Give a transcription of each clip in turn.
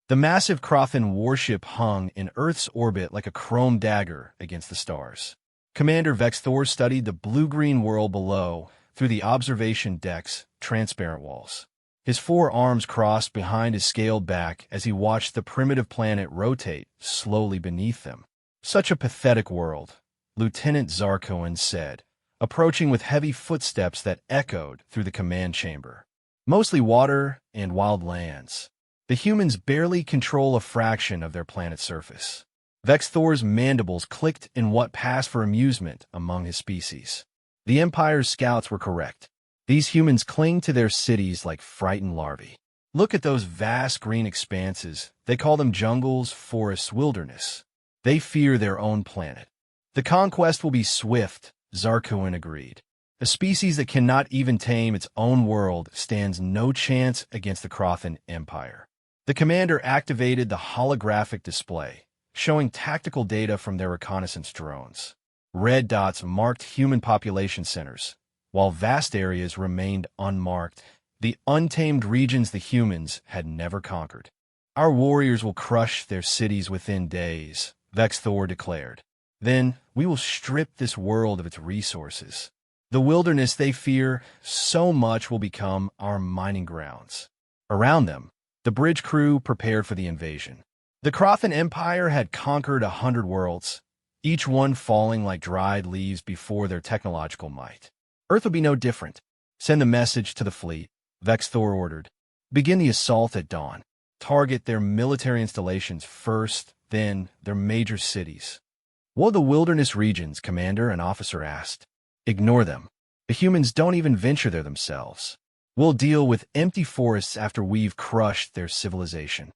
The massive Crothan warship hung in Earth's orbit like a chrome dagger against the stars. Commander Vex Thor studied the blue-green world below through the observation deck's transparent walls. His four arms crossed behind his scaled back as he watched the primitive planet rotate slowly beneath them. Such a pathetic world, Lieutenant Zarkoan said, approaching with heavy footsteps that echoed through the command chamber. Mostly water and wild lands. The humans barely control a fraction of their planet's surface. Vex Thor's mandibles clicked in what passed for amusement among his species. The Empire's scouts were correct. These humans cling to their cities like frightened larvae. Look at those vast green expanses. They call them jungles, forests, wilderness. They fear their own planet. The conquest will be swift, Zarkoan agreed. A species that cannot even tame its own world stands no chance against the Crothan Empire. The commander activated the holographic display, showing tactical data from their reconnaissance drones. Red dots marked human population centers, while vast areas remained unmarked, the untamed regions the humans had never conquered. Our warriors will crush their cities within days, Vex Thor declared. Then we will strip this world of its resources. The wilderness they fear so much will become our mining grounds. Around them, the bridge crew prepared for the invasion. The Crothan Empire had conquered 100 worlds, each one falling like dried leaves before their technological might. Earth would be no different. Send the message to the fleet, Vex Thor ordered. Begin the assault at dawn. Target their military installations first, then their major cities. What are the wilderness regions, Commander? An officer asked. Ignore them. The humans don't even venture there themselves. We'll deal with empty forests after we've crushed their civilization.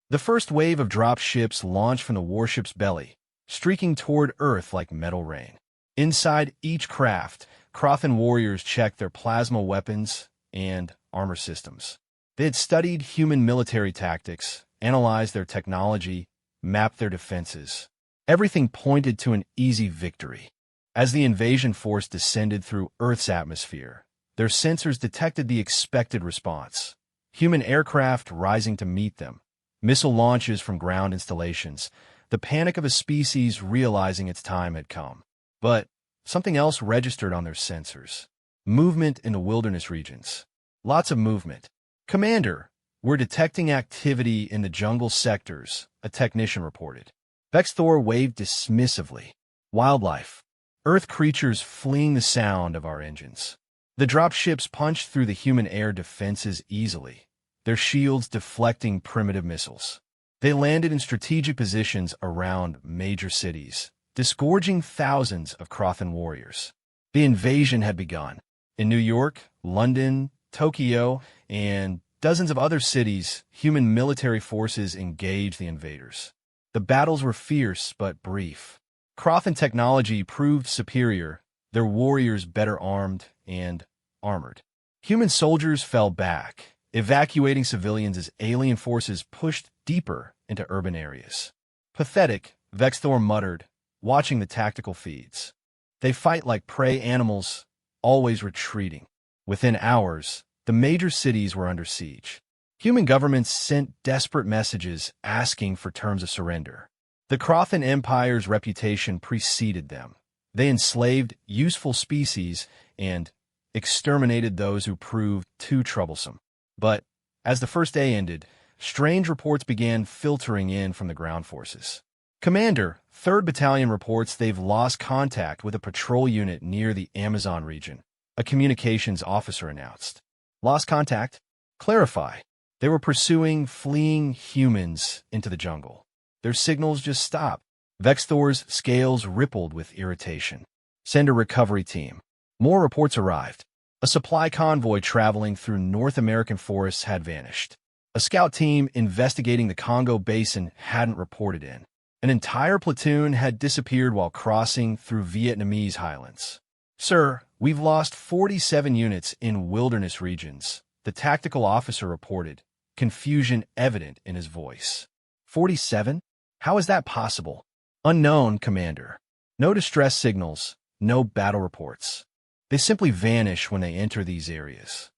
The first wave of drop ships launched from the warship's belly, streaking toward Earth like metal rain. Inside each craft, Crothan warriors checked their plasma weapons and armor systems. They had studied human military tactics, analyzed their technology, mapped their defenses. Everything pointed to an easy victory. As the invasion force descended through Earth's atmosphere, their sensors detected the expected response. Human aircraft rising to meet them, missile launches from ground installations, the panic of a species realizing its time had come. But something else registered on their sensors. Movement in the wilderness regions. Lots of movement. Commander, we're detecting activity in the jungle sectors, a technician reported. Vex Thor waved dismissively. Wildlife. Earth creatures fleeing the sound of our engines. The drop ships punched through the human air defenses easily, their shields deflecting primitive missiles. They landed in strategic positions around major cities, disgorging thousands of Crothan warriors. The invasion had begun. In New York, London, Tokyo, and dozens of other cities, human military forces engaged the invaders. The battles were fierce but brief. Crothan technology proved superior, their warriors better armed and armored. Human soldiers fell back, evacuating civilians as alien forces pushed deeper into urban areas. Pathetic, Vex Thor muttered, watching the tactical feeds. They fight like prey animals, always retreating. Within hours, the major cities were under siege. Human governments sent desperate messages asking for terms of surrender. The Crothan Empire's reputation preceded them. They enslaved useful species and exterminated those who proved too troublesome. But as the first day ended, strange reports began filtering in from the ground forces. Commander, 3rd Battalion reports they've lost contact with a patrol unit near the Amazon region, a communications officer announced. Lost contact? Clarify. They were pursuing fleeing humans into the jungle. Their signals just stopped. Vex Thor's scales rippled with irritation. Send a recovery team. More reports arrived. A supply convoy traveling through North American forests had vanished. A scout team investigating the Congo Basin hadn't reported in. An entire platoon had disappeared while crossing through Vietnamese highlands. Sir, we've lost 47 units in wilderness regions, the tactical officer reported, confusion evident in his voice. 47? How is that possible? Unknown, Commander. No distress signals, no battle reports. They simply vanish when they enter these areas.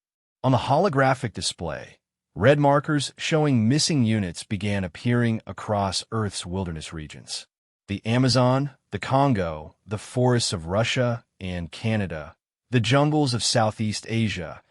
On the holographic display, Red markers showing missing units began appearing across Earth's wilderness regions. The Amazon, the Congo, the forests of Russia and Canada, the jungles of Southeast Asia.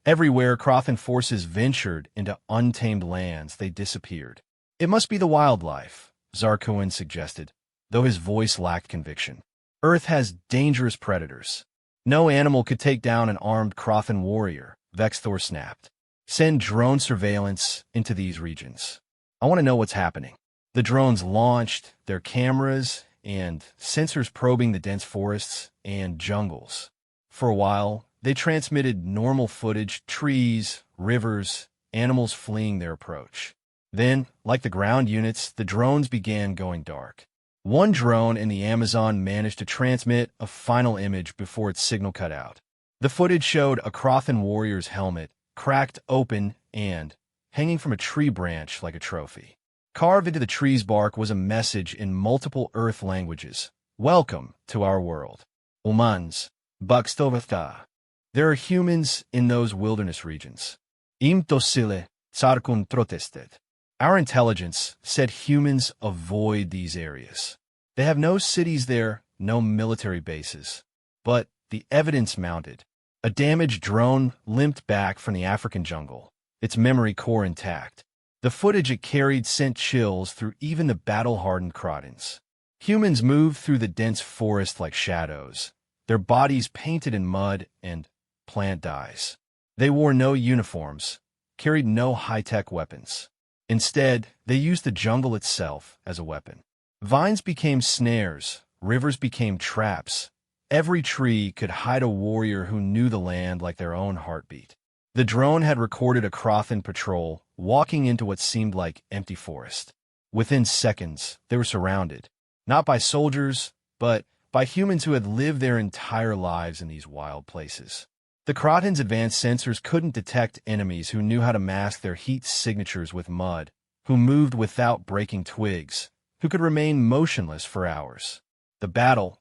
Everywhere Crothan forces ventured into untamed lands, they disappeared. It must be the wildlife, Zarkoen suggested, though his voice lacked conviction. Earth has dangerous predators. No animal could take down an armed Crothan warrior, Vexthor snapped. Send drone surveillance into these regions. I want to know what's happening. The drones launched their cameras and sensors probing the dense forests and jungles. For a while, they transmitted normal footage, trees, rivers, animals fleeing their approach. Then, like the ground units, the drones began going dark. One drone in the Amazon managed to transmit a final image before its signal cut out. The footage showed a Crothan warrior's helmet, cracked open and hanging from a tree branch like a trophy. Carved into the tree's bark was a message in multiple Earth languages. Welcome to our world. Humans, Buxtovatha. There are humans in those wilderness regions. Im docile, tsarkun protested. Our intelligence said humans avoid these areas. They have no cities there, no military bases. But the evidence mounted. A damaged drone limped back from the African jungle, its memory core intact. The footage it carried sent chills through even the battle-hardened Crotons. Humans moved through the dense forest like shadows, their bodies painted in mud and plant dyes. They wore no uniforms, carried no high-tech weapons. Instead, they used the jungle itself as a weapon. Vines became snares, rivers became traps. Every tree could hide a warrior who knew the land like their own heartbeat. The drone had recorded a Crothan patrol walking into what seemed like empty forest. Within seconds, they were surrounded, not by soldiers, but by humans who had lived their entire lives in these wild places. The Crotons' advanced sensors couldn't detect enemies who knew how to mask their heat signatures with mud, who moved without breaking twigs, who could remain motionless for hours. The battle,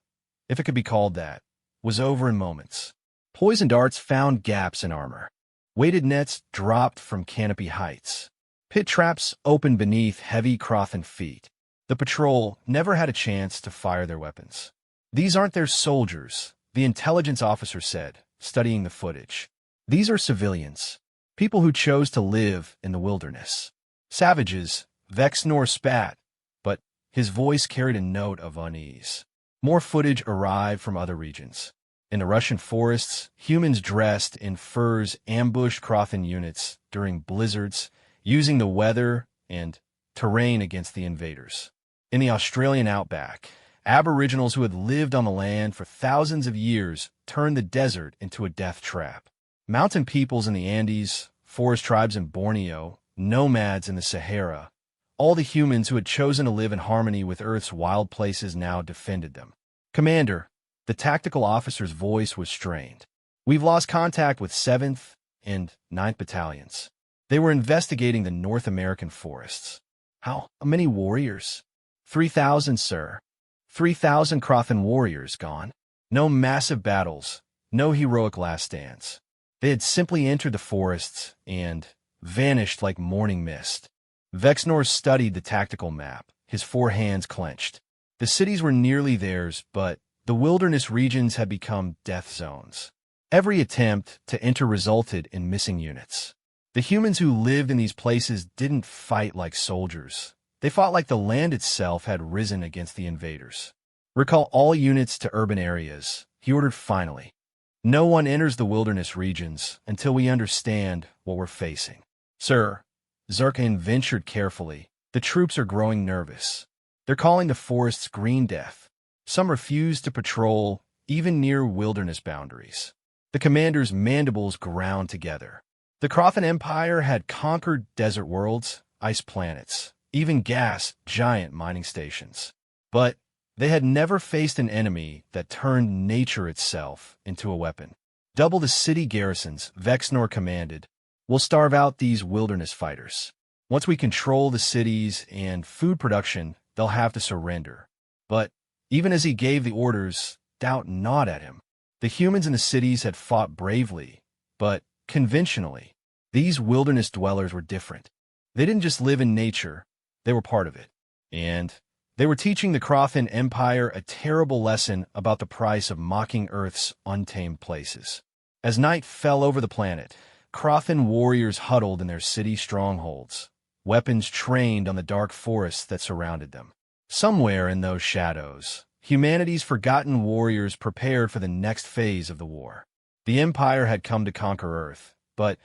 if it could be called that, was over in moments. Poison darts found gaps in armor. Weighted nets dropped from canopy heights. Pit traps opened beneath heavy Crothan feet. The patrol never had a chance to fire their weapons. These aren't their soldiers, the intelligence officer said, studying the footage. These are civilians, people who chose to live in the wilderness. Savages, Vexnor spat, but his voice carried a note of unease. More footage arrived from other regions. In the Russian forests, humans dressed in furs ambushed Crothan units during blizzards, using the weather and terrain against the invaders. In the Australian outback, Aboriginals who had lived on the land for thousands of years turned the desert into a death trap. Mountain peoples in the Andes, forest tribes in Borneo, nomads in the Sahara, all the humans who had chosen to live in harmony with Earth's wild places now defended them. Commander, the tactical officer's voice was strained. We've lost contact with 7th and 9th battalions. They were investigating the North American forests. How many warriors? 3,000, sir. 3,000 Crothan warriors gone. No massive battles, no heroic last stands. They had simply entered the forests and vanished like morning mist. Vexnor studied the tactical map, his 4 hands clenched. The cities were nearly theirs, but the wilderness regions had become death zones. Every attempt to enter resulted in missing units. The humans who lived in these places didn't fight like soldiers. They fought like the land itself had risen against the invaders. Recall all units to urban areas, he ordered finally. No one enters the wilderness regions until we understand what we're facing. Sir, Zarkan ventured carefully. The troops are growing nervous. They're calling the forests green death. Some refuse to patrol, even near wilderness boundaries. The commander's mandibles ground together. The Crothan Empire had conquered desert worlds, ice planets, even gas giant mining stations. But they had never faced an enemy that turned nature itself into a weapon. Double the city garrisons, Vexnor commanded. We'll starve out these wilderness fighters. Once we control the cities and food production, they'll have to surrender. But even as he gave the orders, doubt gnawed at him. The humans in the cities had fought bravely, but conventionally. These wilderness dwellers were different. They didn't just live in nature, they were part of it. And they were teaching the Crothan Empire a terrible lesson about the price of mocking Earth's untamed places. As night fell over the planet, Crothan warriors huddled in their city strongholds, weapons trained on the dark forests that surrounded them. Somewhere in those shadows, humanity's forgotten warriors prepared for the next phase of the war. The Empire had come to conquer Earth, but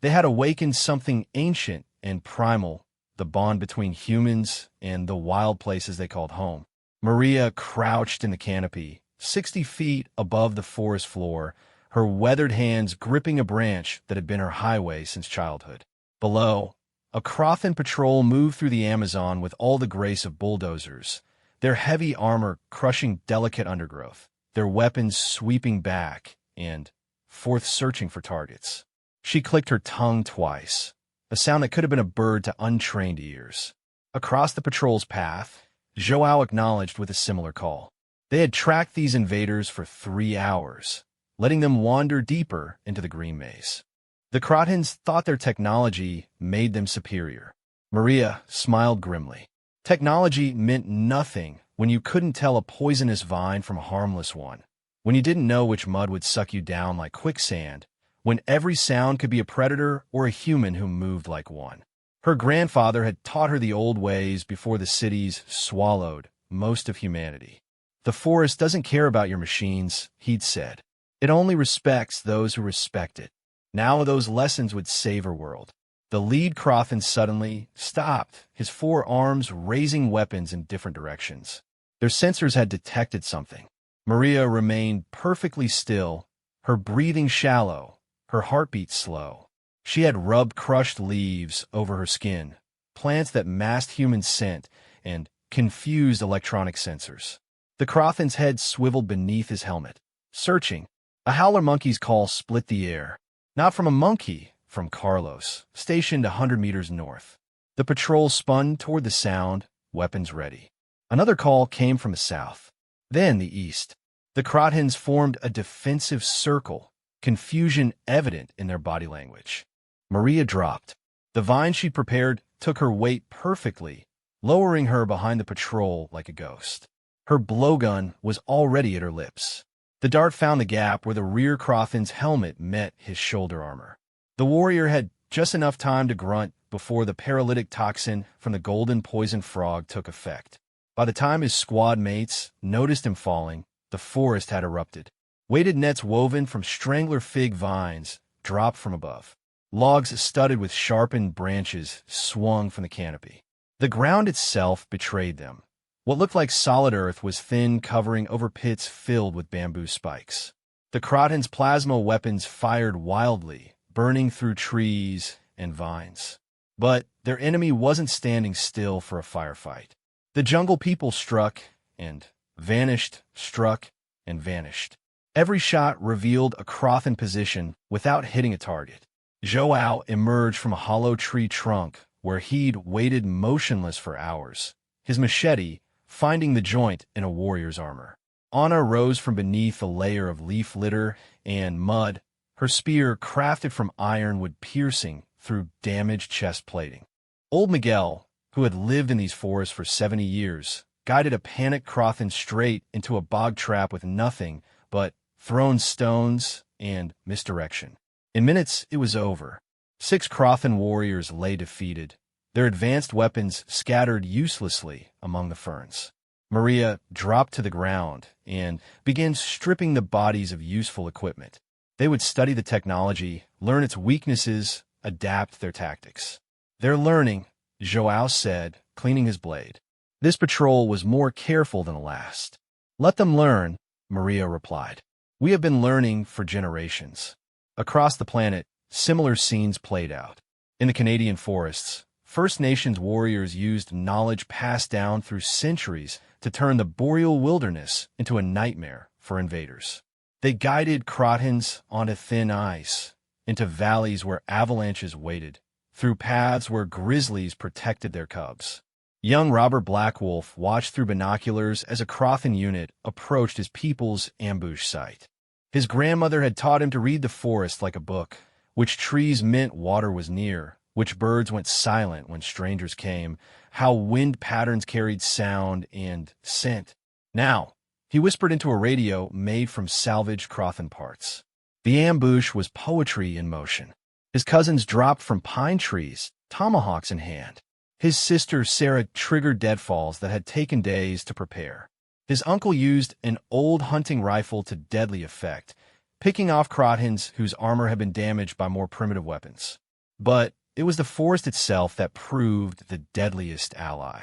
they had awakened something ancient and primal, the bond between humans and the wild places they called home. Maria crouched in the canopy, 60 feet above the forest floor, her weathered hands gripping a branch that had been her highway since childhood. Below, a Crothan patrol moved through the Amazon with all the grace of bulldozers, their heavy armor crushing delicate undergrowth, their weapons sweeping back and forth searching for targets. She clicked her tongue twice, a sound that could have been a bird to untrained ears. Across the patrol's path, Joao acknowledged with a similar call. They had tracked these invaders for 3 hours, letting them wander deeper into the green maze. The Crothans thought their technology made them superior. Maria smiled grimly. Technology meant nothing when you couldn't tell a poisonous vine from a harmless one, when you didn't know which mud would suck you down like quicksand, when every sound could be a predator or a human who moved like one. Her grandfather had taught her the old ways before the cities swallowed most of humanity. The forest doesn't care about your machines, he'd said. It only respects those who respect it. Now those lessons would save her world. The lead Crothan suddenly stopped, his 4 arms raising weapons in different directions. Their sensors had detected something. Maria remained perfectly still, her breathing shallow, her heartbeat slow. She had rubbed crushed leaves over her skin, plants that masked human scent and confused electronic sensors. The Crothan's head swiveled beneath his helmet, searching. A howler monkey's call split the air. Not from a monkey, from Carlos, stationed 100 meters north. The patrol spun toward the sound, weapons ready. Another call came from the south, then the east. The Crothans formed a defensive circle, confusion evident in their body language. Maria dropped. The vine she'd prepared took her weight perfectly, lowering her behind the patrol like a ghost. Her blowgun was already at her lips. The dart found the gap where the rear Crothan's helmet met his shoulder armor. The warrior had just enough time to grunt before the paralytic toxin from the golden poison frog took effect. By the time his squad mates noticed him falling, the forest had erupted. Weighted nets woven from strangler fig vines dropped from above. Logs studded with sharpened branches swung from the canopy. The ground itself betrayed them. What looked like solid earth was thin covering over pits filled with bamboo spikes. The Crothans' plasma weapons fired wildly, burning through trees and vines. But their enemy wasn't standing still for a firefight. The jungle people struck and vanished, struck and vanished. Every shot revealed a Crothan position without hitting a target. Joao emerged from a hollow tree trunk where he'd waited motionless for hours, his machete finding the joint in a warrior's armor. Anna rose from beneath a layer of leaf litter and mud, her spear crafted from ironwood piercing through damaged chest plating. Old Miguel, who had lived in these forests for 70 years, guided a panicked Crothan straight into a bog trap with nothing but thrown stones and misdirection. In minutes, it was over. 6 Crothan warriors lay defeated, their advanced weapons scattered uselessly among the ferns. Maria dropped to the ground and began stripping the bodies of useful equipment. They would study the technology, learn its weaknesses, adapt their tactics. They're learning, Joao said, cleaning his blade. This patrol was more careful than the last. Let them learn, Maria replied. We have been learning for generations. Across the planet, similar scenes played out. In the Canadian forests, First Nations warriors used knowledge passed down through centuries to turn the boreal wilderness into a nightmare for invaders. They guided Crothans onto thin ice, into valleys where avalanches waited, through paths where grizzlies protected their cubs. Young Robert Blackwolf watched through binoculars as a Crothan unit approached his people's ambush site. His grandmother had taught him to read the forest like a book, which trees meant water was near, which birds went silent when strangers came, how wind patterns carried sound and scent. Now, he whispered into a radio made from salvaged Crothan parts. The ambush was poetry in motion. His cousins dropped from pine trees, tomahawks in hand. His sister Sarah triggered deadfalls that had taken days to prepare. His uncle used an old hunting rifle to deadly effect, picking off Crothans whose armor had been damaged by more primitive weapons. But it was the forest itself that proved the deadliest ally.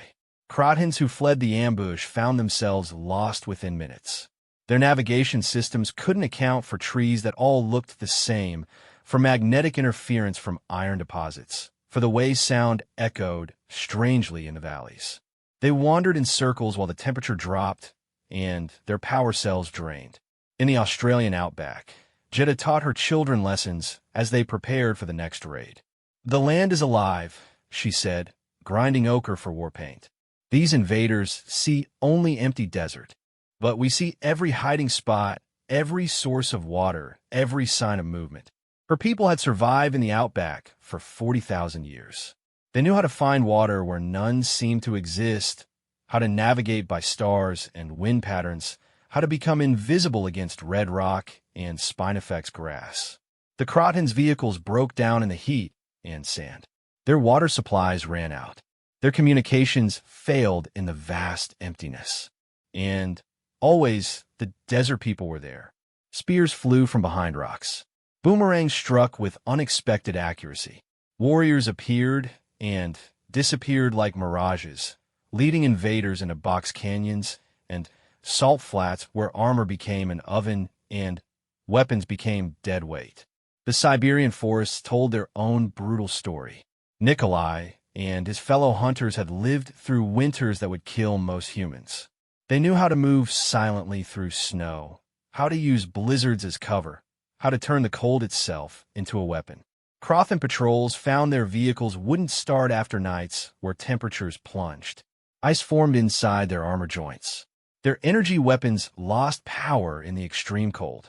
Crothans who fled the ambush found themselves lost within minutes. Their navigation systems couldn't account for trees that all looked the same, for magnetic interference from iron deposits, for the way sound echoed strangely in the valleys. They wandered in circles while the temperature dropped and their power cells drained. In the Australian outback, Jetta taught her children lessons as they prepared for the next raid. "The land is alive," she said, grinding ochre for war paint. "These invaders see only empty desert, but we see every hiding spot, every source of water, every sign of movement." Her people had survived in the outback for 40,000 years. They knew how to find water where none seemed to exist, how to navigate by stars and wind patterns, how to become invisible against red rock and Spinifex grass. The Crothans' vehicles broke down in the heat and sand. Their water supplies ran out. Their communications failed in the vast emptiness. And always the desert people were there. Spears flew from behind rocks. Boomerangs struck with unexpected accuracy. Warriors appeared and disappeared like mirages, leading invaders into box canyons and salt flats where armor became an oven and weapons became dead weight. The Siberian forests told their own brutal story. Nikolai and his fellow hunters had lived through winters that would kill most humans. They knew how to move silently through snow, how to use blizzards as cover, how to turn the cold itself into a weapon. Crothan patrols found their vehicles wouldn't start after nights where temperatures plunged. Ice formed inside their armor joints. Their energy weapons lost power in the extreme cold.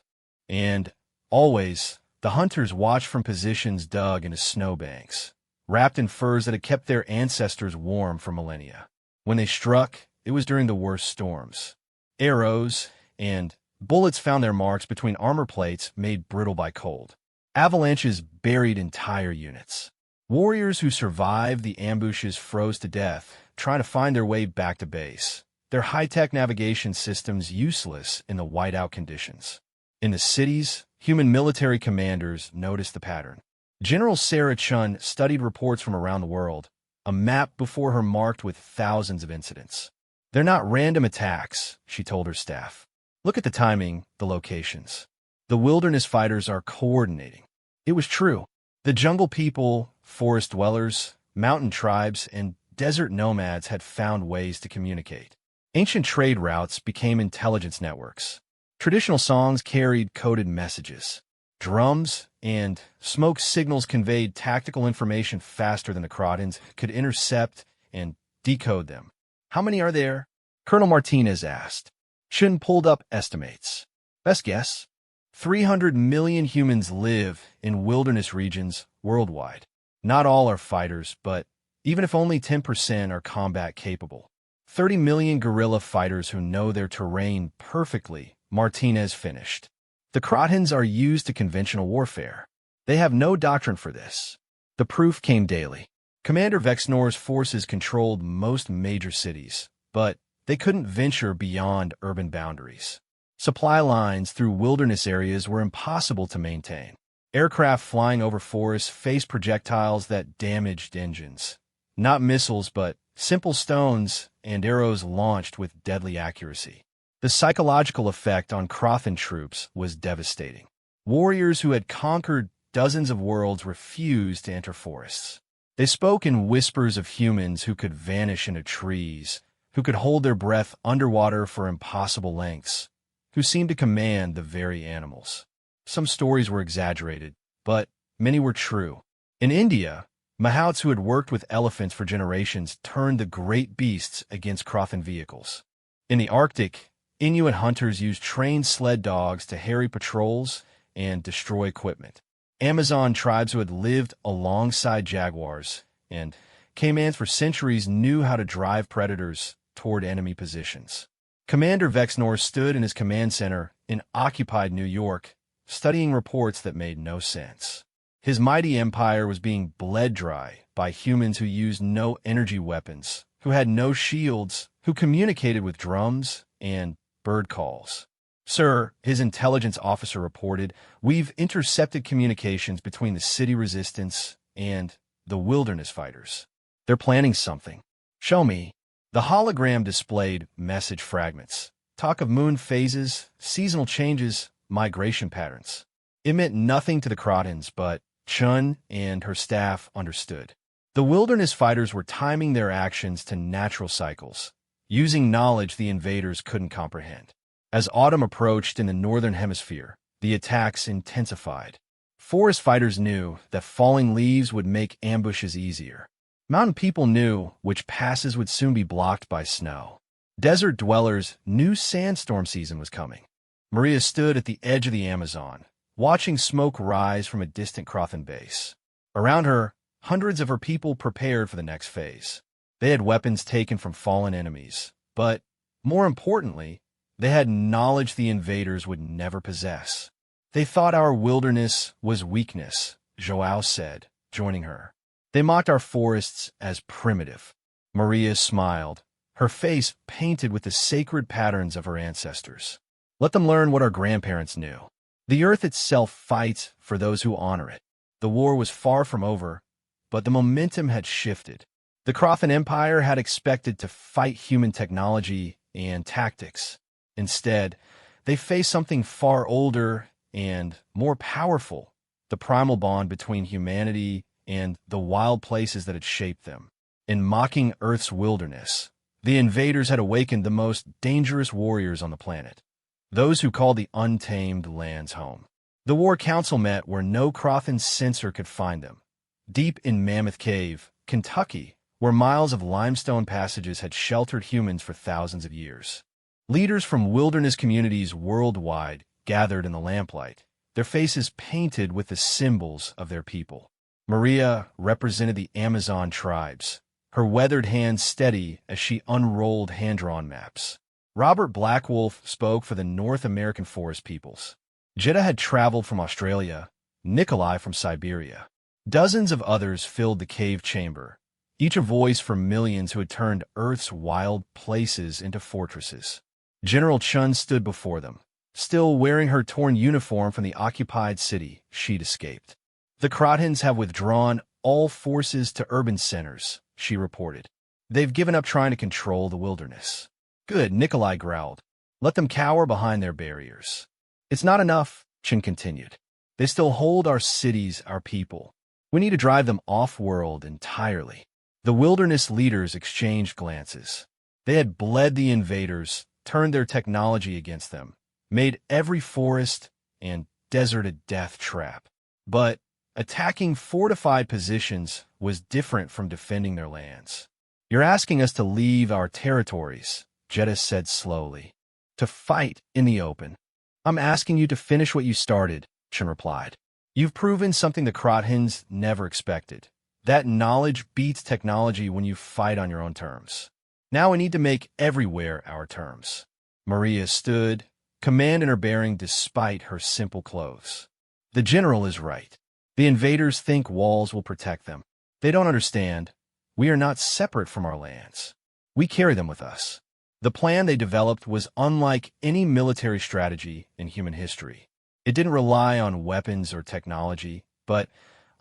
And always, the hunters watched from positions dug into snowbanks, wrapped in furs that had kept their ancestors warm for millennia. When they struck, it was during the worst storms. Arrows and bullets found their marks between armor plates made brittle by cold. Avalanches buried entire units. Warriors who survived the ambushes froze to death, trying to find their way back to base, their high-tech navigation systems useless in the whiteout conditions. In the cities, human military commanders noticed the pattern. General Sarah Chun studied reports from around the world, a map before her marked with thousands of incidents. "They're not random attacks," she told her staff. "Look at the timing, the locations. The wilderness fighters are coordinating." It was true. The jungle people, forest dwellers, mountain tribes, and desert nomads had found ways to communicate. Ancient trade routes became intelligence networks. Traditional songs carried coded messages. Drums and smoke signals conveyed tactical information faster than the Crothans could intercept and decode them. "How many are there?" Colonel Martinez asked. Shin pulled up estimates. "Best guess. 300 million humans live in wilderness regions worldwide. Not all are fighters, but even if only 10% are combat capable. 30 million guerrilla fighters who know their terrain perfectly," Martinez finished. "The Crothans are used to conventional warfare. They have no doctrine for this." The proof came daily. Commander Vexnor's forces controlled most major cities, but they couldn't venture beyond urban boundaries. Supply lines through wilderness areas were impossible to maintain. Aircraft flying over forests faced projectiles that damaged engines. Not missiles, but simple stones and arrows launched with deadly accuracy. The psychological effect on Crothan troops was devastating. Warriors who had conquered dozens of worlds refused to enter forests. They spoke in whispers of humans who could vanish into trees, who could hold their breath underwater for impossible lengths, who seemed to command the very animals. Some stories were exaggerated, but many were true. In India, Mahouts who had worked with elephants for generations turned the great beasts against Crothan vehicles. In the Arctic, Inuit hunters used trained sled dogs to harry patrols and destroy equipment. Amazon tribes who had lived alongside jaguars and caimans for centuries knew how to drive predators toward enemy positions. Commander Vexnor stood in his command center in occupied New York, studying reports that made no sense. His mighty empire was being bled dry by humans who used no energy weapons, who had no shields, who communicated with drums and bird calls. "Sir," his intelligence officer reported, "we've intercepted communications between the city resistance and the wilderness fighters. They're planning something." "Show me." The hologram displayed message fragments. Talk of moon phases, seasonal changes, migration patterns. It meant nothing to the Crotons, but Chun and her staff understood. The wilderness fighters were timing their actions to natural cycles, using knowledge the invaders couldn't comprehend. As autumn approached in the northern hemisphere, the attacks intensified. Forest fighters knew that falling leaves would make ambushes easier. Mountain people knew which passes would soon be blocked by snow. Desert dwellers knew sandstorm season was coming. Maria stood at the edge of the Amazon, watching smoke rise from a distant Crothan base. Around her, hundreds of her people prepared for the next phase. They had weapons taken from fallen enemies, but, more importantly, they had knowledge the invaders would never possess. "They thought our wilderness was weakness," Joao said, joining her. "They mocked our forests as primitive." Maria smiled, her face painted with the sacred patterns of her ancestors. "Let them learn what our grandparents knew. The earth itself fights for those who honor it." The war was far from over, but the momentum had shifted. The Crothan Empire had expected to fight human technology and tactics. Instead, they faced something far older and more powerful, the primal bond between humanity and the wild places that had shaped them. In mocking Earth's wilderness, the invaders had awakened the most dangerous warriors on the planet, those who called the untamed lands home. The War Council met where no Crothan censor could find them, deep in Mammoth Cave, Kentucky, where miles of limestone passages had sheltered humans for thousands of years. Leaders from wilderness communities worldwide gathered in the lamplight, their faces painted with the symbols of their people. Maria represented the Amazon tribes, her weathered hands steady as she unrolled hand-drawn maps. Robert Blackwolf spoke for the North American forest peoples. Jetta had traveled from Australia, Nikolai from Siberia. Dozens of others filled the cave chamber, each a voice for millions who had turned Earth's wild places into fortresses. General Chun stood before them, still wearing her torn uniform from the occupied city she'd escaped. "The Crotons have withdrawn all forces to urban centers," she reported. "They've given up trying to control the wilderness." "Good," Nikolai growled. "Let them cower behind their barriers." "It's not enough," Chun continued. "They still hold our cities, our people. We need to drive them off-world entirely." The wilderness leaders exchanged glances. They had bled the invaders, turned their technology against them, made every forest and desert a death trap. But attacking fortified positions was different from defending their lands. "You're asking us to leave our territories," Jetta said slowly, "to fight in the open." "I'm asking you to finish what you started," Chun replied. "You've proven something the Crotons never expected. That knowledge beats technology when you fight on your own terms. Now we need to make everywhere our terms." Maria stood, command in her bearing despite her simple clothes. "The general is right. The invaders think walls will protect them. They don't understand. We are not separate from our lands. We carry them with us." The plan they developed was unlike any military strategy in human history. It didn't rely on weapons or technology, but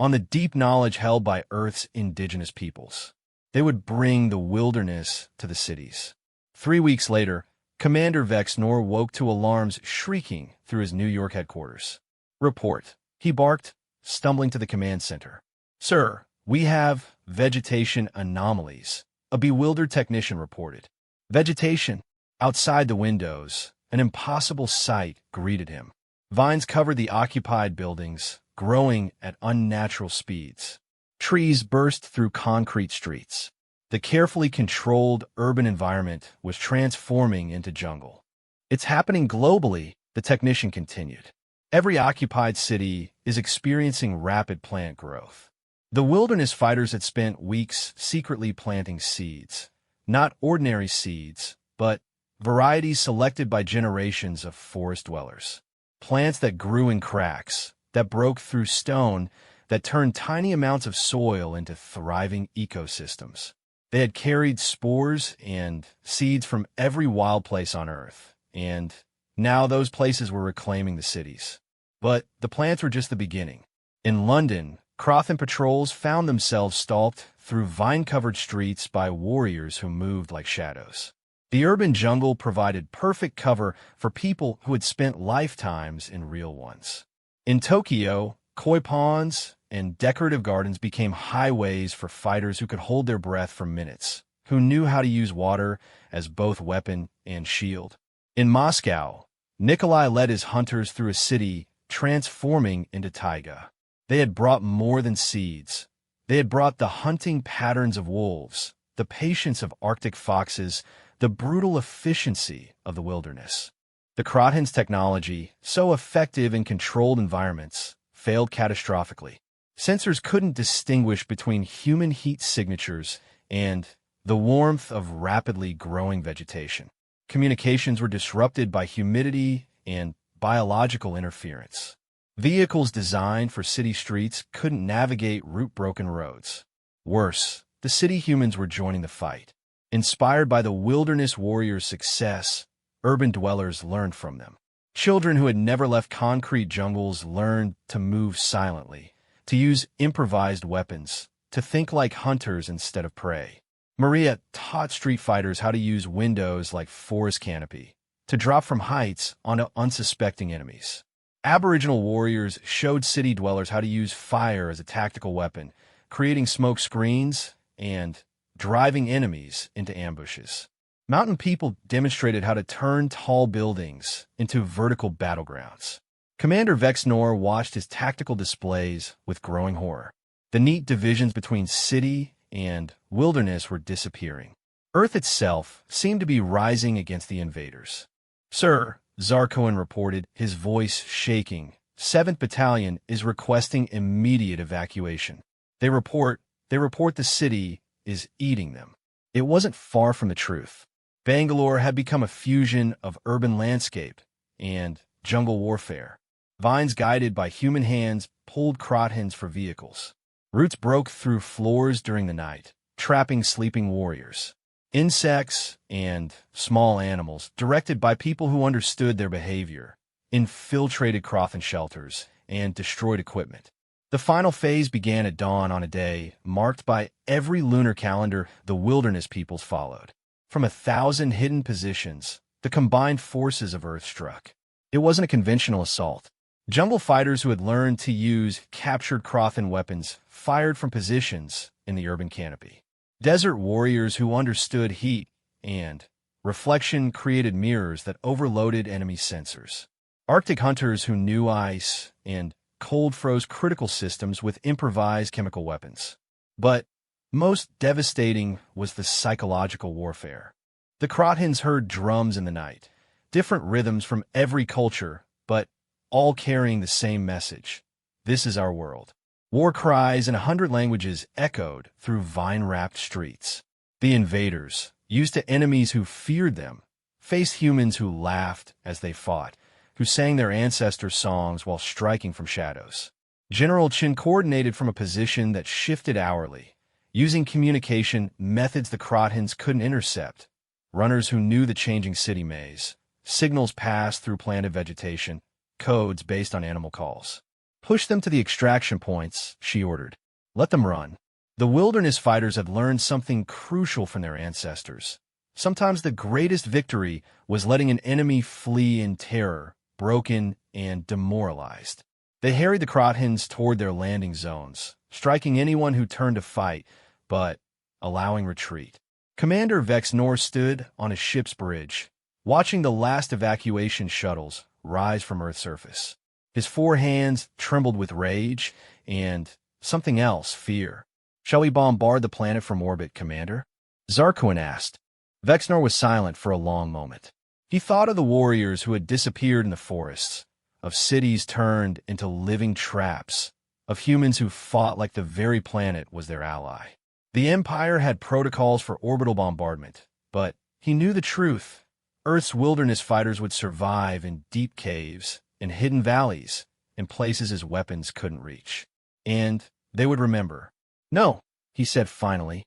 on the deep knowledge held by Earth's indigenous peoples. They would bring the wilderness to the cities. 3 weeks later, Commander Vexnor woke to alarms shrieking through his New York headquarters. "Report," he barked, stumbling to the command center. "Sir, we have vegetation anomalies," a bewildered technician reported. Vegetation. Outside the windows, an impossible sight greeted him. Vines covered the occupied buildings, growing at unnatural speeds. Trees burst through concrete streets. The carefully controlled urban environment was transforming into jungle. "It's happening globally," the technician continued. Every occupied city is experiencing rapid plant growth. The wilderness fighters had spent weeks secretly planting seeds. Not ordinary seeds, but varieties selected by generations of forest dwellers. Plants that grew in cracks, that broke through stone, that turned tiny amounts of soil into thriving ecosystems. They had carried spores and seeds from every wild place on Earth, and now those places were reclaiming the cities. But the plants were just the beginning. In London, Crothan patrols found themselves stalked through vine-covered streets by warriors who moved like shadows. The urban jungle provided perfect cover for people who had spent lifetimes in real ones. In Tokyo, koi ponds and decorative gardens became highways for fighters who could hold their breath for minutes, who knew how to use water as both weapon and shield. In Moscow, Nikolai led his hunters through a city transforming into taiga. They had brought more than seeds. They had brought the hunting patterns of wolves, the patience of Arctic foxes, the brutal efficiency of the wilderness. The Crothan's technology, so effective in controlled environments, failed catastrophically. Sensors couldn't distinguish between human heat signatures and the warmth of rapidly growing vegetation. Communications were disrupted by humidity and biological interference. Vehicles designed for city streets couldn't navigate route-broken roads. Worse, the city humans were joining the fight. Inspired by the wilderness warriors' success, urban dwellers learned from them. Children who had never left concrete jungles learned to move silently, to use improvised weapons, to think like hunters instead of prey. Maria taught street fighters how to use windows like forest canopy, to drop from heights onto unsuspecting enemies. Aboriginal warriors showed city dwellers how to use fire as a tactical weapon, creating smoke screens and driving enemies into ambushes. Mountain people demonstrated how to turn tall buildings into vertical battlegrounds. Commander Vexnor watched his tactical displays with growing horror. The neat divisions between city and wilderness were disappearing. Earth itself seemed to be rising against the invaders. "Sir," Zarkoan reported, his voice shaking, 7th Battalion is requesting immediate evacuation. They report the city is eating them. It wasn't far from the truth. Bangalore had become a fusion of urban landscape and jungle warfare. Vines guided by human hands pulled Crothans for vehicles. Roots broke through floors during the night, trapping sleeping warriors. Insects and small animals, directed by people who understood their behavior, infiltrated Crothan shelters and destroyed equipment. The final phase began at dawn on a day marked by every lunar calendar the wilderness peoples followed. From 1,000 hidden positions, the combined forces of Earth struck. It wasn't a conventional assault. Jungle fighters who had learned to use captured Crothan weapons fired from positions in the urban canopy. Desert warriors who understood heat and reflection created mirrors that overloaded enemy sensors. Arctic hunters who knew ice and cold froze critical systems with improvised chemical weapons. But most devastating was the psychological warfare. The Crothans heard drums in the night, different rhythms from every culture, but all carrying the same message. This is our world. War cries in 100 languages echoed through vine-wrapped streets. The invaders, used to enemies who feared them, faced humans who laughed as they fought, who sang their ancestors' songs while striking from shadows. General Chin coordinated from a position that shifted hourly, using communication methods the Crothans couldn't intercept. Runners who knew the changing city maze. Signals passed through planted vegetation, codes based on animal calls. "Push them to the extraction points," she ordered. "Let them run." The wilderness fighters had learned something crucial from their ancestors. Sometimes the greatest victory was letting an enemy flee in terror, broken and demoralized. They harried the Crothans toward their landing zones, striking anyone who turned to fight, but allowing retreat. Commander Vexnor stood on a ship's bridge, watching the last evacuation shuttles rise from Earth's surface. His 4 hands trembled with rage and something else, fear. "Shall we bombard the planet from orbit, Commander?" Zarkoan asked. Vexnor was silent for a long moment. He thought of the warriors who had disappeared in the forests, of cities turned into living traps, of humans who fought like the very planet was their ally. The Empire had protocols for orbital bombardment, but he knew the truth. Earth's wilderness fighters would survive in deep caves, in hidden valleys, in places his weapons couldn't reach. And they would remember. "No," he said finally.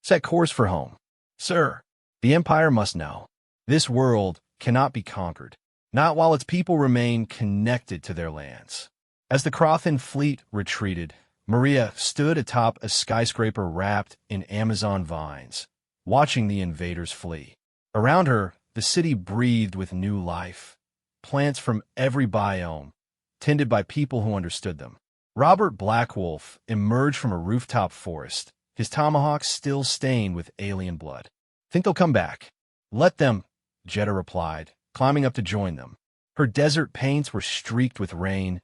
"Set course for home. Sir, the Empire must know. This world cannot be conquered, not while its people remain connected to their lands." As the Crothan fleet retreated, Maria stood atop a skyscraper wrapped in Amazon vines, watching the invaders flee. Around her, the city breathed with new life. Plants from every biome, tended by people who understood them. Robert Blackwolf emerged from a rooftop forest, his tomahawk still stained with alien blood. "Think they'll come back?" "Let them," Jetta replied, climbing up to join them. Her desert paints were streaked with rain,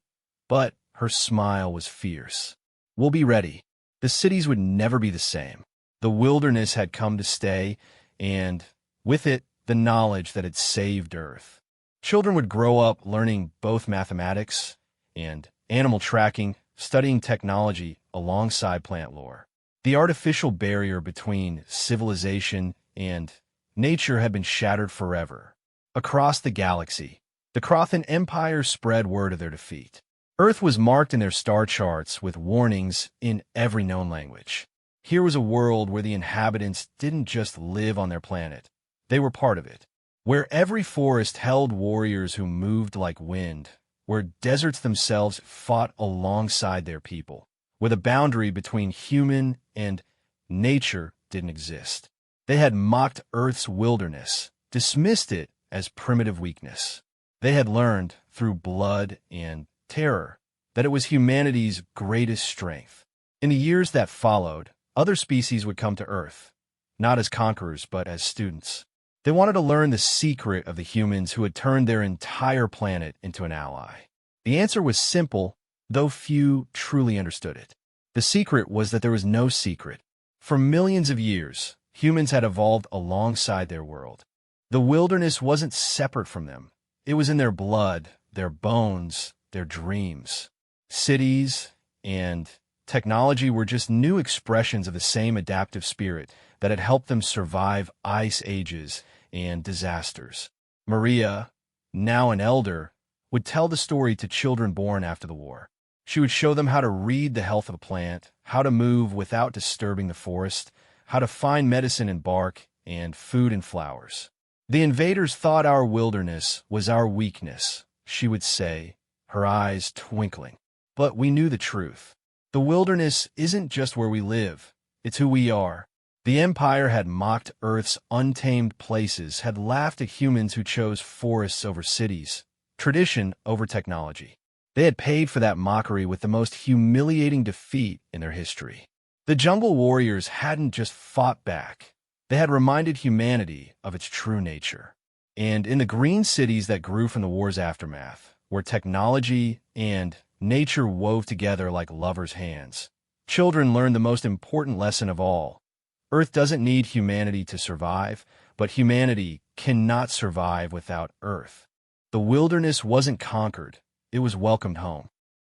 but her smile was fierce. "We'll be ready." The cities would never be the same. The wilderness had come to stay, and with it, the knowledge that had saved Earth. Children would grow up learning both mathematics and animal tracking, studying technology alongside plant lore. The artificial barrier between civilization and nature had been shattered forever. Across the galaxy, the Crothan Empire spread word of their defeat. Earth was marked in their star charts with warnings in every known language. Here was a world where the inhabitants didn't just live on their planet. They were part of it. Where every forest held warriors who moved like wind. Where deserts themselves fought alongside their people. Where the boundary between human and nature didn't exist. They had mocked Earth's wilderness, dismissed it as primitive weakness. They had learned, through blood and terror, that it was humanity's greatest strength. In the years that followed, other species would come to Earth, not as conquerors, but as students. They wanted to learn the secret of the humans who had turned their entire planet into an ally. The answer was simple, though few truly understood it. The secret was that there was no secret. For millions of years, humans had evolved alongside their world. The wilderness wasn't separate from them. It was in their blood, their bones, their dreams. Cities and technology were just new expressions of the same adaptive spirit that had helped them survive ice ages and disasters. Maria, now an elder, would tell the story to children born after the war. She would show them how to read the health of a plant, how to move without disturbing the forest, how to find medicine in bark and food in flowers. "The invaders thought our wilderness was our weakness," she would say, her eyes twinkling. "But we knew the truth. The wilderness isn't just where we live, it's who we are." The Empire had mocked Earth's untamed places, had laughed at humans who chose forests over cities, tradition over technology. They had paid for that mockery with the most humiliating defeat in their history. The jungle warriors hadn't just fought back. They had reminded humanity of its true nature. And in the green cities that grew from the war's aftermath, where technology and nature wove together like lovers' hands, children learned the most important lesson of all. Earth doesn't need humanity to survive, but humanity cannot survive without Earth. The wilderness wasn't conquered, it was welcomed home.